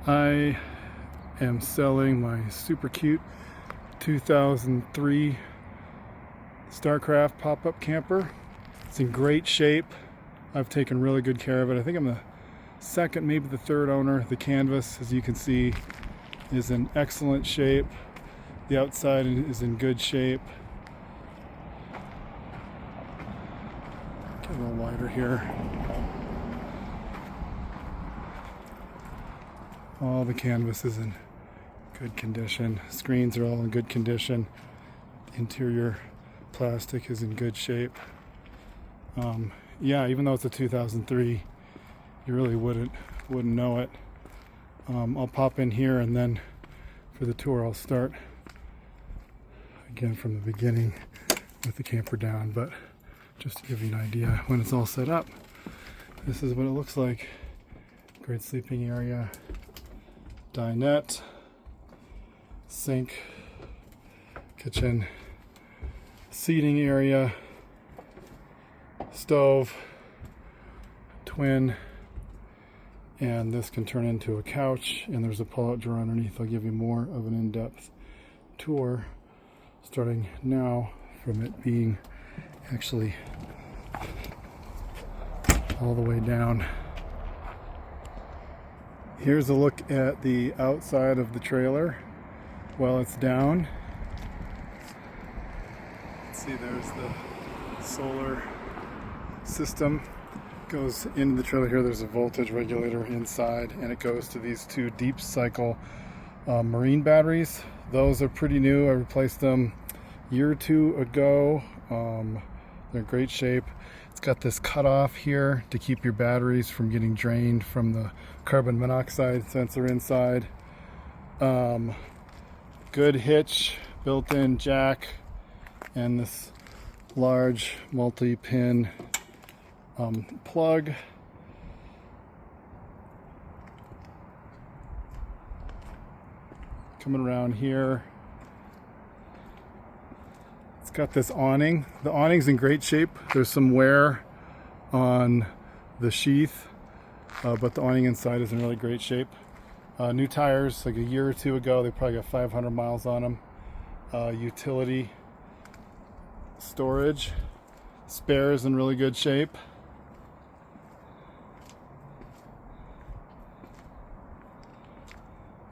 I am selling my super cute 2003 Startcraft pop-up camper. It's in great shape. I've taken really good care of it. I think I'm the second, maybe the third owner. The canvas, as you can see, is in excellent shape. The outside is in good shape. Get a little wider here. All the canvas is in good condition. Screens are all in good condition. Interior plastic is in good shape. Yeah, even though it's a 2003, you really wouldn't know it. I'll pop in here, and then for the tour I'll start again from the beginning with the camper down, but just to give you an idea when it's all set up, this is what it looks like. Great sleeping area, dinette, sink, kitchen, seating area, stove, twin, and this can turn into a couch, and there's a pull-out drawer underneath. I'll give you more of an in-depth tour starting now from it being actually all the way down. Here's a look at the outside of the trailer while it's down. See, there's the solar system. Goes into the trailer here. There's a voltage regulator inside, and it goes to these two deep cycle marine batteries. Those are pretty new. I replaced them a year or two ago. They're in great shape. It's got this cutoff here to keep your batteries from getting drained from the carbon monoxide sensor inside. Good hitch, built-in jack, and this large multi-pin plug. Coming around here, it's got this awning. The awning's in great shape. There's some wear on the sheath, but the awning inside is in really great shape. New tires, like a year or two ago. They probably got 500 miles on them. Utility storage, spares in really good shape.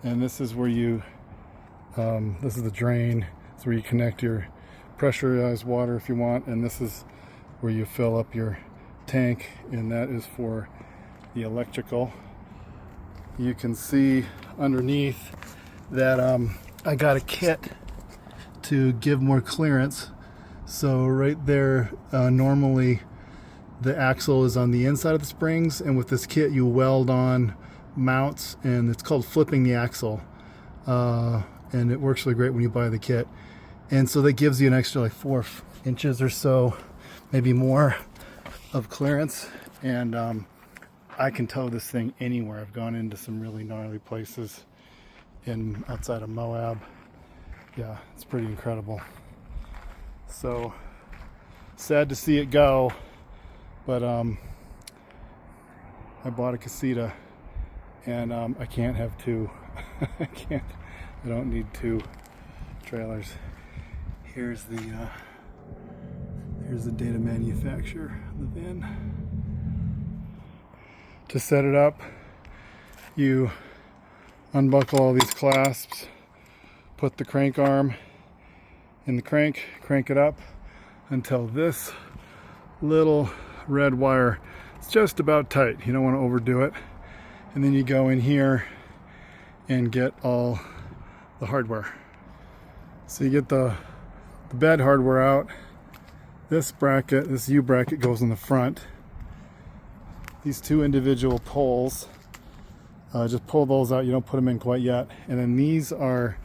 And this is where you, this is the drain. It's where you connect your pressurized water if you want, and this is where you fill up your tank, and that is for the electrical. You can see underneath that I got a kit to give more clearance. So right there, normally the axle is on the inside of the springs, and with this kit you weld on mounts, and it's called flipping the axle, and it works really great when you buy the kit. And so that gives you an extra like 4 inches or so, maybe more, of clearance. And I can tow this thing anywhere. I've gone into some really gnarly places outside of Moab. Yeah, it's pretty incredible. So sad to see it go, but I bought a casita, and I can't have two. I don't need two trailers. Here's the data manufacturer of the van. To set it up, you unbuckle all these clasps, put the crank arm in the crank it up until this little red wire is just about tight. You don't want to overdo it. And then you go in here and get all the hardware. So you get the bed hardware out. This bracket, this U bracket, goes in the front. These two individual poles, just pull those out. You don't put them in quite yet. And then these are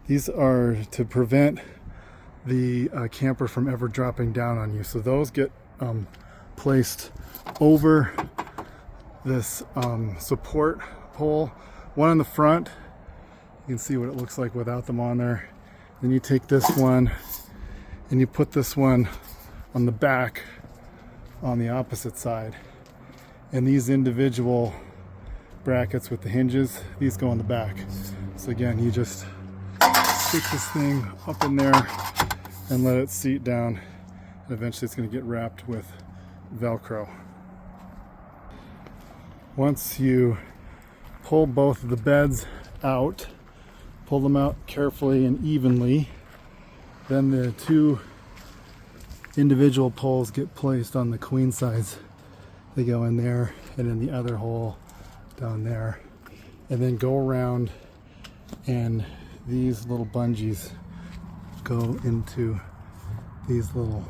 to prevent the camper from ever dropping down on you. So those get placed over this support pole. One on the front, you can see what it looks like without them on there. Then you take this one and you put this one on the back on the opposite side. And these individual brackets with the hinges. These go on the back. So again, you just stick this thing up in there and let it seat down. And eventually it's going to get wrapped with Velcro. Once you pull both of the beds out, pull them out carefully and evenly, then the two individual poles get placed on the queen size. They go in there and in the other hole down there, and then go around, and these little bungees go into these little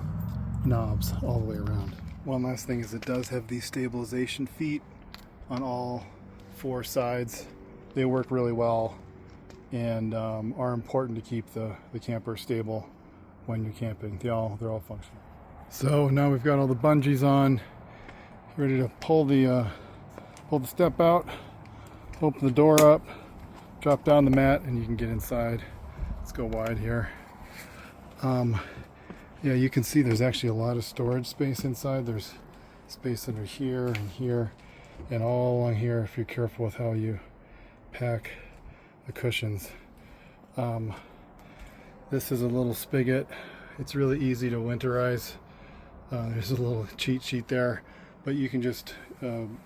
knobs all the way around. One last thing is it does have these stabilization feet on all four sides. They work really well and are important to keep the camper stable when you're camping. They're all functional. So now we've got all the bungees on, ready to pull the step out, open the door up, drop down the mat, and you can get inside. Let's go wide here. Yeah, you can see there's actually a lot of storage space inside. There's space under here and here and all along here if you're careful with how you pack the cushions. This is a little spigot. It's really easy to winterize. There's a little cheat sheet there, but you can just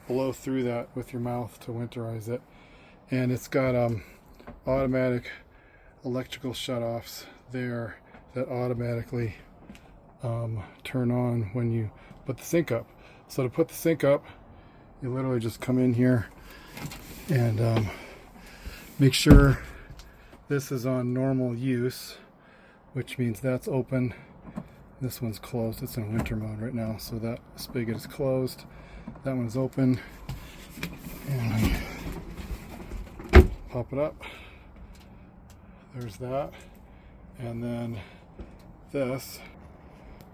blow through that with your mouth to winterize it. And it's got automatic electrical shutoffs there that automatically turn on when you put the sink up. So to put the sink up, you literally just come in here and make sure this is on normal use, which means that's open. This one's closed. It's in winter mode right now, so that spigot is closed. That one's open, and pop it up. There's that. And then this,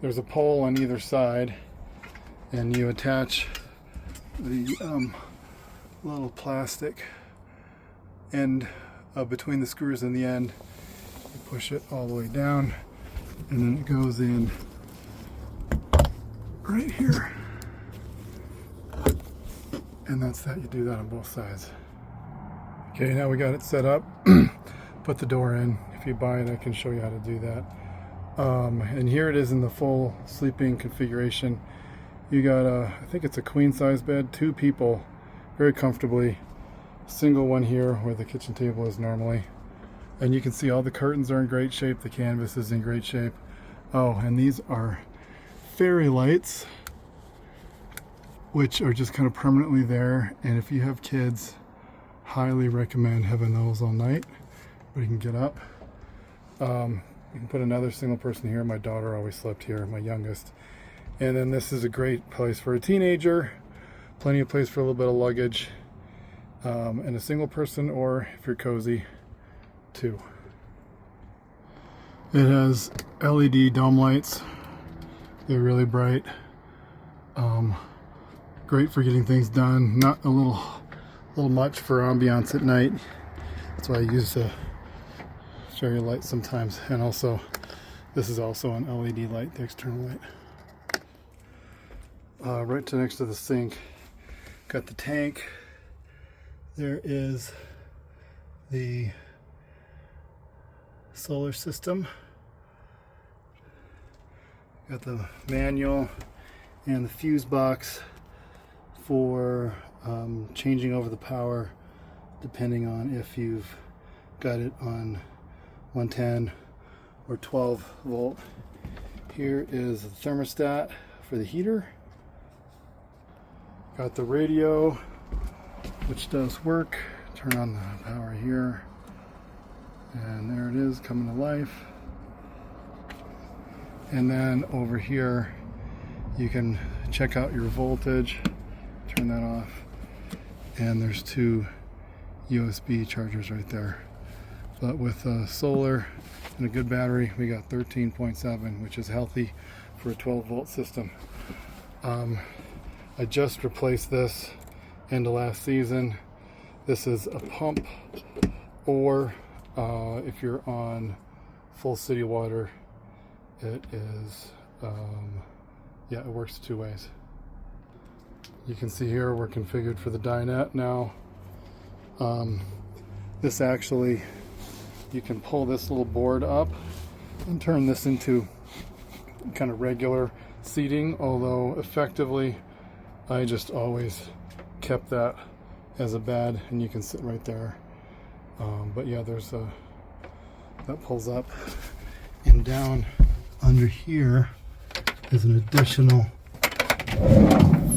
there's a pole on either side, and you attach the little plastic end between the screws and the end. You push it all the way down, and then it goes in right here. And that's that. You do that on both sides. Okay, now we got it set up. Put the door in. If you buy it, I can show you how to do that. And here it is in the full sleeping configuration. You got I think it's a queen size bed, 2 people, very comfortably. Single one here where the kitchen table is normally. And you can see all the curtains are in great shape. The canvas is in great shape. Oh, and these are fairy lights, which are just kind of permanently there. And if you have kids, highly recommend having those all night, where you can get up. You can put another single person here. My daughter always slept here, my youngest. And then this is a great place for a teenager. Plenty of place for a little bit of luggage. And a single person, or if you're cozy, 2. It has LED dome lights. They're really bright. Great for getting things done. Not a little much for ambiance at night. That's why I use the fairy light sometimes. And also, this is also an LED light, the external light. Right to next to the sink, got the tank. There is the solar system. Got the manual and the fuse box for changing over the power depending on if you've got it on 110 or 12 volt. Here is the thermostat for the heater. Got the radio, which does work. Turn on the power here, and there it is coming to life. And then over here you can check out your voltage, turn that off, and there's 2 USB chargers right there. But with solar and a good battery, we got 13.7, which is healthy for a 12 volt system. I just replaced this end of last season. This is a pump, or if you're on full city water, it is, yeah, it works 2 ways. You can see here we're configured for the dinette now. This actually, you can pull this little board up and turn this into kind of regular seating, although effectively I just always kept that as a bed, and you can sit right there. But yeah, there's a, that pulls up, and down under here is an additional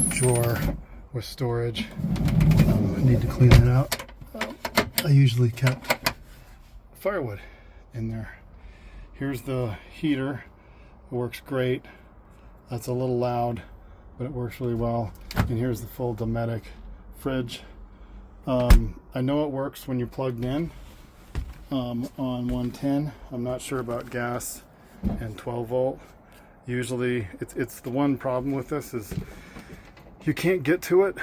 drawer with storage. I need to clean that out. I usually kept firewood in there. Here's the heater. It works great. That's a little loud, but it works really well. And here's the full Dometic fridge. I know it works when you're plugged in on 110. I'm not sure about gas and 12 volt. Usually it's the one problem with this is you can't get to it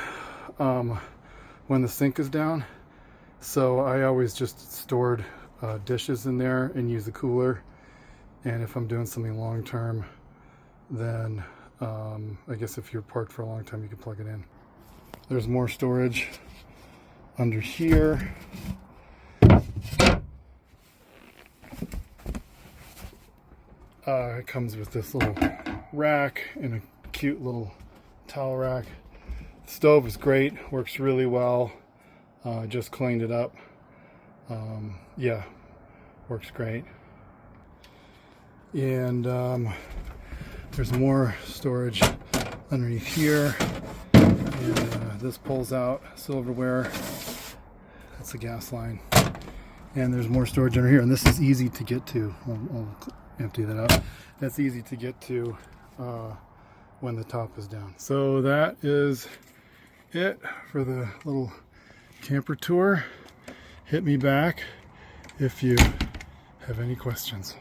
when the sink is down. So I always just stored dishes in there and use the cooler. And if I'm doing something long term, then I guess if you're parked for a long time, you can plug it in. There's more storage under here. It comes with this little rack and a cute little towel rack. The stove is great, works really well. Just cleaned it up. Yeah, works great. And there's more storage underneath here. And this pulls out silverware. That's a gas line. And there's more storage under here. And this is easy to get to. I'll empty that out. That's easy to get to when the top is down. So that is it for the little camper tour. Hit me back if you have any questions.